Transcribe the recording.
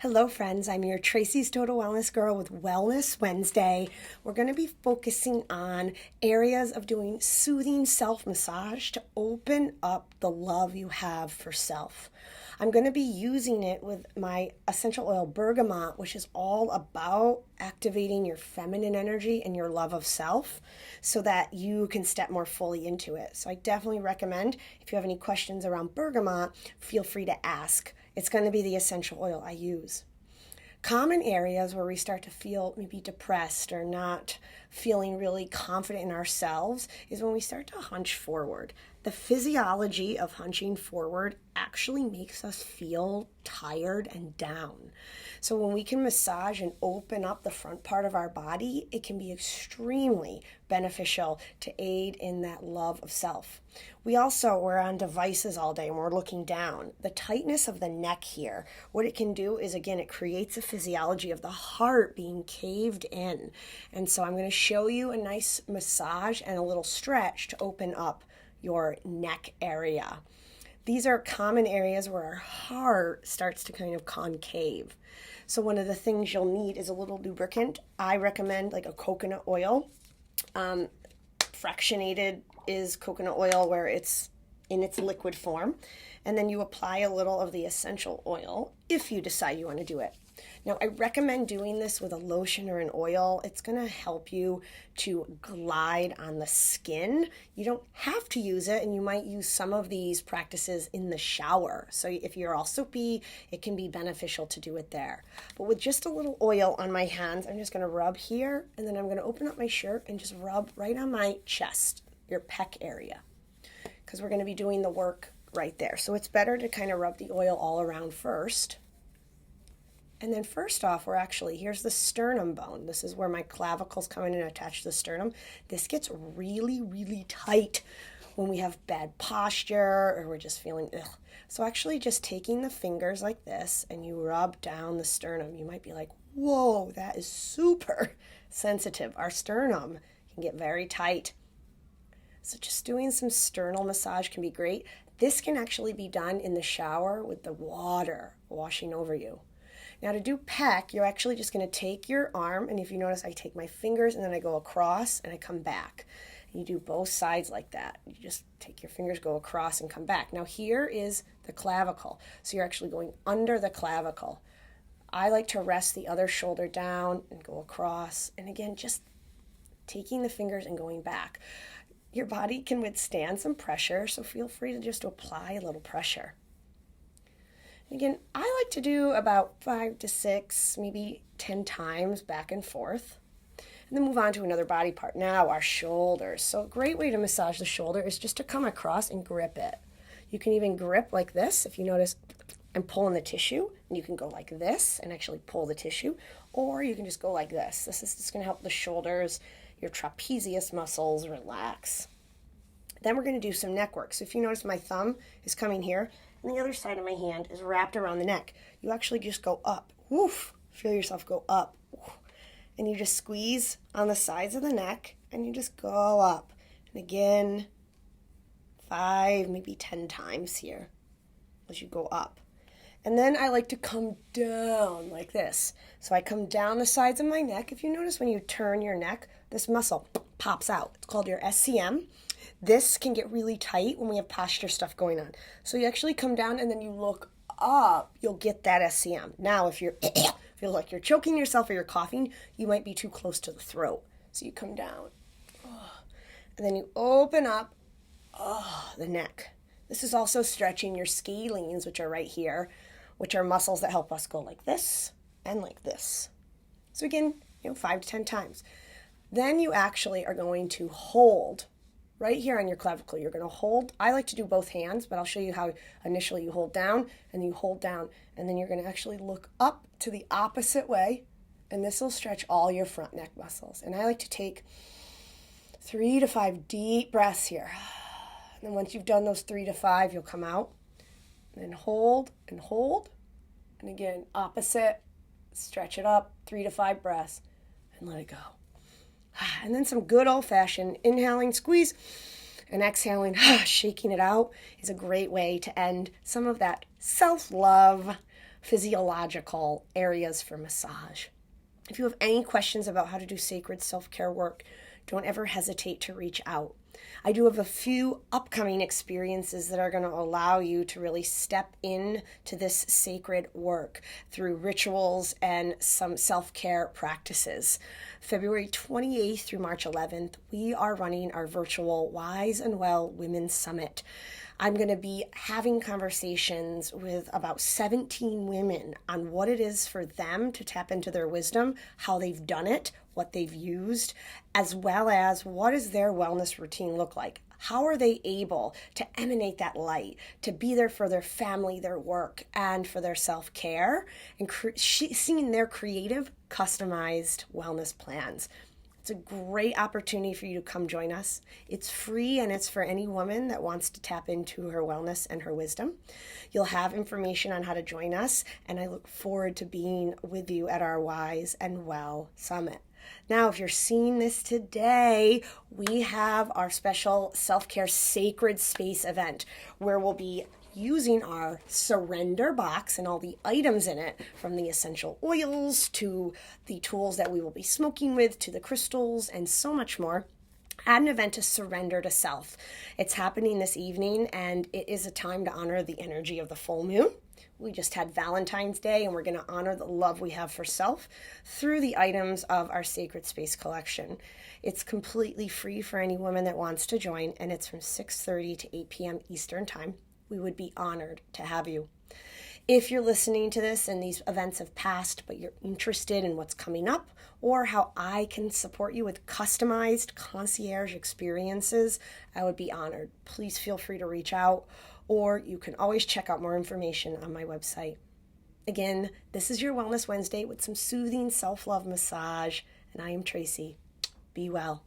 Hello, friends. I'm your Tracy's Total Wellness Girl with Wellness Wednesday. We're going to be focusing on areas of doing soothing self massage to open up the love you have for self. I'm going to be using it with my essential oil bergamot, which is all about activating your feminine energy and your love of self so that you can step more fully into it. So I definitely recommend, if you have any questions around bergamot, feel free to ask. It's going to be the essential oil I use. Common areas where we start to feel maybe depressed or not feeling really confident in ourselves is when we start to hunch forward. The physiology of hunching forward actually makes us feel tired and down. So when we can massage and open up the front part of our body, it can be extremely beneficial to aid in that love of self. We're on devices all day and we're looking down. The tightness of the neck here, what it can do is, again, it creates a physiology of the heart being caved in. And so I'm going to show you a nice massage and a little stretch to open up your neck area. These are common areas where our heart starts to kind of concave. So one of the things you'll need is a little lubricant. I recommend like a coconut oil. Fractionated is coconut oil where it's in its liquid form. And then you apply a little of the essential oil if you decide you want to do it. Now, I recommend doing this with a lotion or an oil. It's going to help you to glide on the skin. You don't have to use it, and you might use some of these practices in the shower. So if you're all soapy, it can be beneficial to do it there. But with just a little oil on my hands, I'm just going to rub here, and then I'm going to open up my shirt and just rub right on my chest, your pec area, because we're going to be doing the work right there. So it's better to kind of rub the oil all around first. And then first off, here's the sternum bone. This is where my clavicles come in and attach to the sternum. This gets really, really tight when we have bad posture or we're just feeling ugh. So actually just taking the fingers like this and you rub down the sternum, you might be like, whoa, that is super sensitive. Our sternum can get very tight. So just doing some sternal massage can be great. This can actually be done in the shower with the water washing over you. Now to do pec, you're actually just going to take your arm, and if you notice, I take my fingers and then I go across and I come back. And you do both sides like that. You just take your fingers, go across and come back. Now here is the clavicle. So you're actually going under the clavicle. I like to rest the other shoulder down and go across. And again, just taking the fingers and going back. Your body can withstand some pressure, so feel free to just apply a little pressure. Again, I like to do about 5 to 6, maybe 10 times back and forth. And then move on to another body part. Now our shoulders. So a great way to massage the shoulder is just to come across and grip it. You can even grip like this. If you notice, I'm pulling the tissue. And you can go like this and actually pull the tissue. Or you can just go like this. This is just going to help the shoulders, your trapezius muscles relax. Then we're going to do some neck work. So if you notice, my thumb is coming here. And the other side of my hand is wrapped around the neck. You actually just go up. Woof. Feel yourself go up. Woof. And you just squeeze on the sides of the neck and you just go up. And again, 5, maybe 10 times here as you go up. And then I like to come down like this. So I come down the sides of my neck. If you notice when you turn your neck, this muscle pops out. It's called your SCM. This can get really tight when we have posture stuff going on. So you actually come down and then you look up, you'll get that SCM. Now, if you feel like you're choking yourself or you're coughing, you might be too close to the throat. So you come down. And then you open up the neck. This is also stretching your scalenes, which are right here, which are muscles that help us go like this and like this. So again, 5 to 10 times. Then you actually are going to hold right here on your clavicle. You're going to hold. I like to do both hands, but I'll show you how initially you hold down and you hold down. And then you're going to actually look up to the opposite way. And this will stretch all your front neck muscles. And I like to take 3 to 5 deep breaths here. And then once you've done those 3 to 5, you'll come out. And then hold and hold. And again, opposite. Stretch it up. 3 to 5 breaths. And let it go. And then some good old-fashioned inhaling, squeeze, and exhaling, shaking it out is a great way to end some of that self-love, physiological areas for massage. If you have any questions about how to do sacred self-care work, don't ever hesitate to reach out. I do have a few upcoming experiences that are going to allow you to really step into this sacred work through rituals and some self-care practices. February 28th through March 11th, we are running our virtual Wise and Well Women's Summit. I'm going to be having conversations with about 17 women on what it is for them to tap into their wisdom, how they've done it, what they've used, as well as what does their wellness routine look like? How are they able to emanate that light, to be there for their family, their work, and for their self-care, and seeing their creative, customized wellness plans. It's a great opportunity for you to come join us. It's free, and it's for any woman that wants to tap into her wellness and her wisdom. You'll have information on how to join us, and I look forward to being with you at our Wise and Well Summit. Now, if you're seeing this today, we have our special self-care sacred space event where we'll be using our surrender box and all the items in it, from the essential oils to the tools that we will be smoking with to the crystals and so much more, at an event to surrender to self. It's happening this evening, and it is a time to honor the energy of the full moon. We just had Valentine's Day, and we're going to honor the love we have for self through the items of our Sacred Space collection. It's completely free for any woman that wants to join, and it's from 6:30 to 8 p.m. Eastern Time. We would be honored to have you. If you're listening to this and these events have passed, but you're interested in what's coming up or how I can support you with customized concierge experiences, I would be honored. Please feel free to reach out, or you can always check out more information on my website. Again, this is your Wellness Wednesday with some soothing self-love massage, and I am Tracy. Be well.